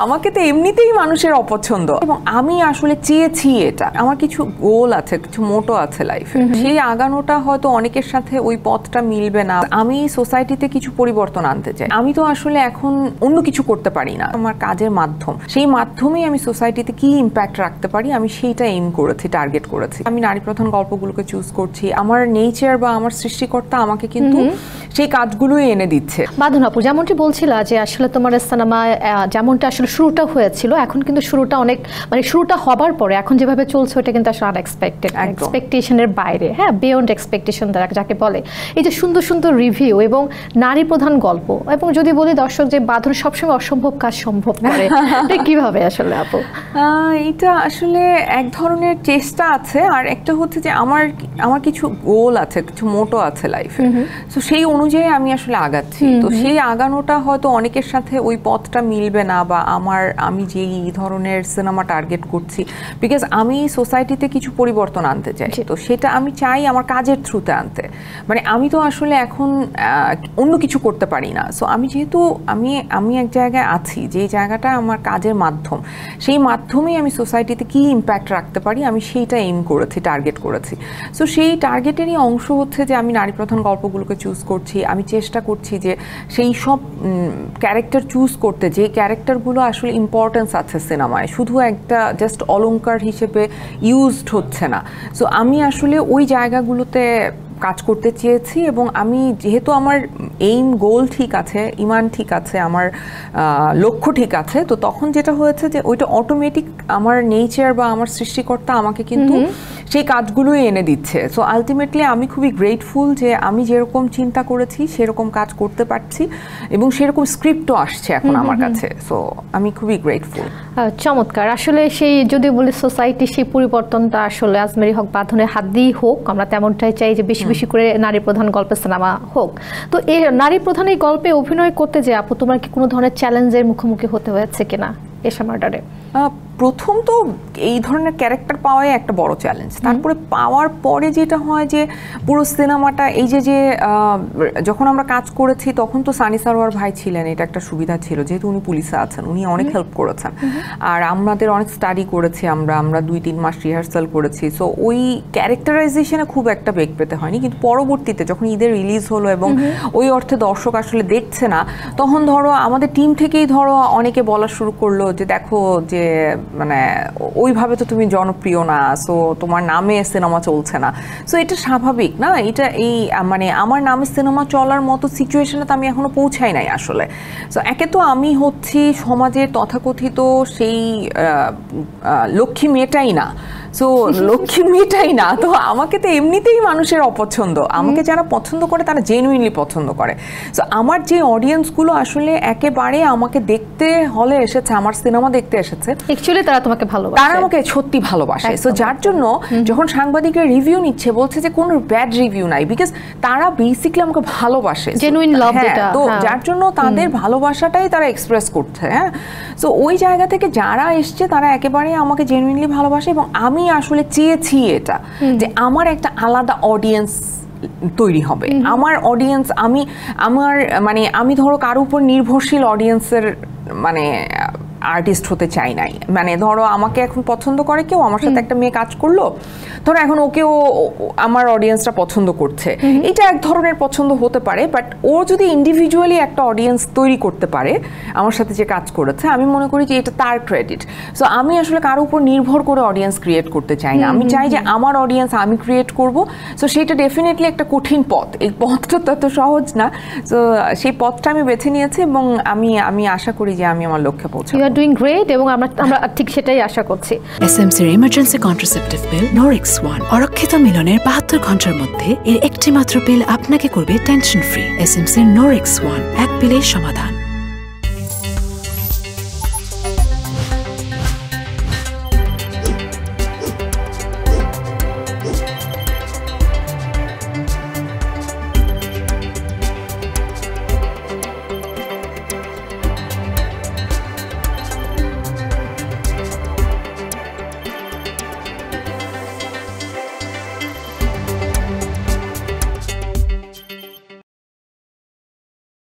আমাকে তো এমনিতেই মানুষের অপছন্দ, এবং আমি আসলে চেয়েছি এটা। আমার কিছু গোল আছে, কিছু মোটো আছে লাইফে, সেই আগানোটা হয়তো অনেকের সাথে ওই পথটা মিলবে না। আমি সোসাইটিতে কিছু পরিবর্তন আনতে চাই। আমি তো আসলে এখন অন্য কিছু করতে পারি না, আমার কাজের মাধ্যম, সেই মাধ্যমেই আমি সোসাইটিতে কি ইম্প্যাক্ট রাখতে পারি আমি সেইটা এইম করেছি, টার্গেট করেছি। আমি নারী প্রধান গল্পগুলোকে চুজ করছি। আমার নেচার বা আমার সৃষ্টিকর্তা আমাকে কিন্তু সেই কাজগুলোই এনে দিচ্ছে। বাঁধন আপু, যেমনটি বলছিল যে আসলে তোমার সিনেমা যেমনটা আসলে শুরুটা হয়েছিল, এখন কিন্তু শুরুটা অনেক মানে শুরুটা হবার পরে এখন যেভাবে চলছে ওটা কিন্তু আসলে আনএক্সপেক্টেড, এক্সপেকটেশনের বাইরে, হ্যাঁ, বিয়ন্ড এক্সপেকটেশন যাকে বলে। এই যে সুন্দর সুন্দর রিভিউ এবং নারী প্রধান গল্প, এবং যদি বলি দর্শক যে বাঁধন সবসময় অসম্ভব কাজ সম্ভব করে, এটা কিভাবে আসলে আপু? এটা আসলে এক ধরনের চেষ্টা আছে, আর একটা হচ্ছে যে আমার কিছু গোল আছে, কিছু মোটো আছে লাইফে, তো সেই অনুযায়ী আমি আসলে আগাচ্ছি। তো সেই আগানোটা হয়তো অনেকের সাথে ওই পথটা মিলবে না, বা আমি যেই ধরনের সিনেমা টার্গেট করছি, বিকজ আমি সোসাইটিতে কিছু পরিবর্তন আনতে চাই। তো সেটা আমি চাই আমার কাজের থ্রুতে আনতে। মানে আমি তো আসলে এখন অন্য কিছু করতে পারি না। সো আমি যেহেতু আমি এক জায়গায় আছি, যে জায়গাটা আমার কাজের মাধ্যম, সেই মাধ্যমেই আমি সোসাইটিতে কি ইম্প্যাক্ট রাখতে পারি আমি সেইটা এইম করেছি, টার্গেট করেছি। সো সেই টার্গেটেরই অংশ হচ্ছে যে আমি নারী প্রধান গল্পগুলোকে চুজ করছি। আমি চেষ্টা করছি যে সেই সব ক্যারেক্টার চুজ করতে, যে ক্যারেক্টারগুলো আসলে ইম্পর্টেন্স আছে সিনেমায়, শুধু একটা জাস্ট অলংকার হিসেবে ইউজড হচ্ছে না। সো আমি আসলে ওই জায়গাগুলোতে কাজ করতে চেয়েছি, এবং আমি যেহেতু আমার এইম গোল ঠিক আছে, ইমান ঠিক আছে, আমার লক্ষ্য ঠিক আছে, তো তখন যেটা হয়েছে যে ওইটা অটোমেটিক আমার নেচার বা আমার সৃষ্টিকর্তা আমাকে কিন্তু সেই কাজগুলোই এনে দিচ্ছে। সো আলটিমেটলি আমি খুবই গ্রেটফুল যে আমি যেরকম চিন্তা করেছি সেরকম কাজ করতে পারছি, এবং সেরকম স্ক্রিপ্টও আসছে এখন আমার কাছে। সো আমি খুবই গ্রেটফুল। চমৎকার। আসলে সেই যদি বলি সোসাইটি, সেই পরিবর্তনটা আসলে আজমেরী হক বাঁধনের হাত দিয়েই হোক, আমরা তেমনটাই চাই যে বেশি বেশি করে নারী প্রধান গল্পের সিনেমা হোক। তো এই নারী প্রধান এই গল্পে অভিনয় করতে যে আপু তোমার কি কোনো ধরনের চ্যালেঞ্জের মুখোমুখি হতে হয়েছে কিনা এশা মার্ডারে? প্রথম তো এই ধরনের ক্যারেক্টার পাওয়াই একটা বড় চ্যালেঞ্জ। তারপরে পাওয়ার পরে যেটা হয় যে পুরো সিনেমাটা এই যে যখন আমরা কাজ করেছি তখন তো সানি সারোয়ার ভাই ছিলেন, এটা একটা সুবিধা ছিল যেহেতু উনি পুলিশে আছেন, উনি অনেক হেল্প করেছেন। আর আমাদের অনেক স্টাডি করেছি, আমরা 2-3 মাস রিহার্সাল করেছি। সো ওই ক্যারেক্টারাইজেশনে খুব একটা বেগ পেতে হয়নি, কিন্তু পরবর্তীতে যখন ঈদের রিলিজ হলো এবং ওই অর্থে দর্শক আসলে দেখছে না, তখন ধরো আমাদের টিম থেকেই ধরো অনেকে বলা শুরু করলো যে দেখো যে মানে ওইভাবে তো তুমি জনপ্রিয় না, সো তোমার নামে সিনেমা চলছে না। সো এটা স্বাভাবিক না, এটা এই মানে আমার নামে সিনেমা চলার মতো সিচুয়েশনে তো আমি এখনো পৌঁছাই নাই আসলে। সো একে তো আমি হচ্ছি সমাজের তথাকথিত সেই লক্ষ্মী মেয়েটাই না, সো লক্ষ্মী মেয়েটাই না, তো আমাকে তো এমনিতেই মানুষের অপছন্দ। আমাকে যারা পছন্দ করে তারা জেনুইনলি পছন্দ করে। সো আমার যে অডিয়েন্সগুলো আসলে একেবারে আমাকে দেখতে হলে এসেছে, আমার সিনেমা দেখতে এসেছে, অ্যাকচুয়ালি তারা তোমাকে ভালোবাসে, তারা আমাকে সত্যি ভালোবাসে। সো যার জন্য যখন সাংবাদিকরা রিভিউ নিচ্ছে বলছে যে কোনো ব্যাড রিভিউ নাই, বিকজ তারা বেসিক্যালি আমাকে ভালোবাসে, জেনুইন লাভ যেটা, তো যার জন্য তাদের ভালোবাসাটাই তারা এক্সপ্রেস করছে। হ্যাঁ, সো ওই জায়গা থেকে যারা এসছে তারা একেবারে আমাকে জেনুইনলি ভালোবাসে, এবং আমি আসলে চেয়েছি এটা যে আমার একটা আলাদা অডিয়েন্স তৈরি হবে। আমার অডিয়েন্স আমি ধরো কার উপর নির্ভরশীল অডিয়েন্সের মানে আর্টিস্ট হতে চাই নাই। মানে ধরো আমাকে এখন পছন্দ করে কেউ, আমার সাথে একটা মেয়ে কাজ করলো, ধরো এখন ওকেও আমার অডিয়েন্সটা পছন্দ করছে, এটা এক ধরনের পছন্দ হতে পারে, বাট ও যদি ইন্ডিভিজুয়ালি একটা অডিয়েন্স তৈরি করতে পারে আমার সাথে যে কাজ করেছে, আমি মনে করি যে এটা তার ক্রেডিট। সো আমি আসলে কারো উপর নির্ভর করে অডিয়েন্স ক্রিয়েট করতে চাই না, আমি চাই যে আমার অডিয়েন্স আমি ক্রিয়েট করব। সো সেটা ডেফিনেটলি একটা কঠিন পথ, এই পথটা তত সহজ না। সো সেই পথটা আমি বেছে নিয়েছি, এবং আমি আশা করি যে আমি আমার লক্ষ্যে পৌঁছাবো। ডুইং গ্রেট, এবং আমরা ঠিক সেটাই আশা করছি। এসএমসির ইমার্জেন্সি কন্ট্রাসেপটিভ পিল নোরেক্স 1 অরক্ষিত মিলনের 72 ঘন্টার মধ্যে এর একটি মাত্র পিল আপনাকে করবে টেনশন ফ্রি। এসএমসির নোরেক্স 1, এক পিলের সমাধান।